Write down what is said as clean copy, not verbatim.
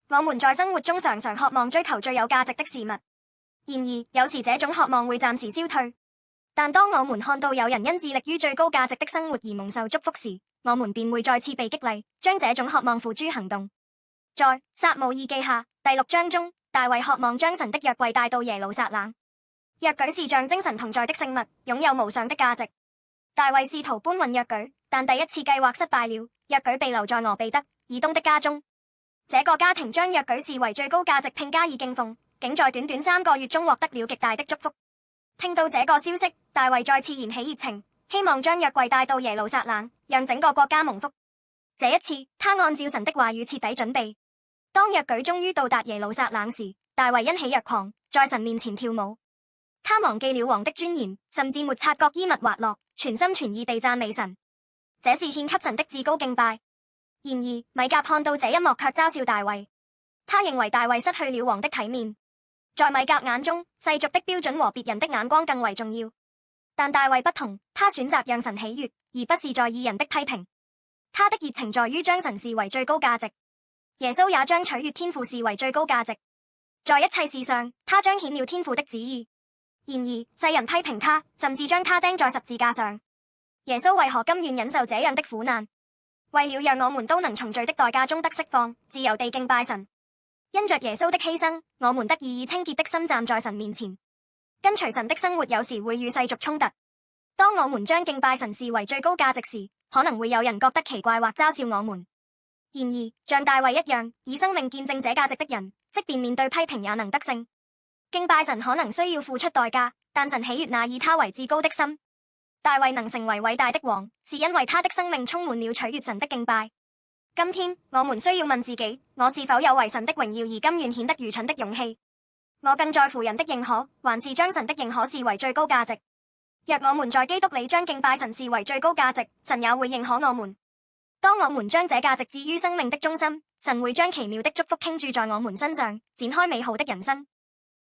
我們在生活中常常渴望追求最有價值的事物，然而有時這種渴望會暫時消退。但當我們看到有人因致力於最高價值的生活而蒙受祝福時，我們便會再次被激勵，將這種渴望付諸行動。在《撒母耳記下》第6章中，大衛渴望將神的約櫃帶到耶路撒冷。約舉是象徵神同在的聖物，擁有無上的價值。大衛試圖搬運約舉，但第一次計劃失敗了，約舉被留在俄備得以東的家中。這個家庭將約舉視為最高價值並加以敬奉，竟在短短3個月中獲得了極大的祝福。聽到這個消息，大衛再次燃起熱情，希望將約櫃帶到耶路撒冷，讓整個國家蒙福。這一次，他按照神的話語徹底準備。當約舉終於到達耶路撒冷時，大衛因喜若狂，在神面前跳舞。他忘記了王的尊嚴，甚至沒察覺衣物滑落，全心全意地讚美神。這是獻給神的至高敬拜。然而，米甲看到這一幕卻嘲笑大衛。他認為大衛失去了王的體面。在米甲眼中，世俗的標準和別人的眼光更為重要。但大衛不同，他選擇讓神喜悅，而不是在意人的批評。他的熱情在於將神視為最高價值。耶穌也將取悅天父視為最高價值。在一切事上，他彰顯了天父的旨意。然而，世人批評他，甚至將他釘在十字架上。耶穌為何甘願忍受這樣的苦難？為了讓我們都能從罪的代價中得釋放，自由地敬拜神。因着耶穌的犧牲，我們得以清潔的心站在神面前。跟隨神的生活有時會與世俗衝突。當我們將敬拜神視為最高價值時，可能會有人覺得奇怪或嘲笑我們。然而，像大衛一樣以生命見證這價值的人，即便面對批評也能得勝。敬拜神可能需要付出代價，但神喜悅那以他為至高的心。大衛能成為偉大的王，是因為他的生命充滿了取悅神的敬拜。今天我們需要問自己，我是否有為神的榮耀而甘願顯得愚蠢的勇氣？我更在乎人的認可，還是將神的認可視為最高價值？若我們在基督裡將敬拜神視為最高價值，神也會認可我們。當我們將這價值置於生命的中心，神會將奇妙的祝福傾注在我們身上，展開美好的人生。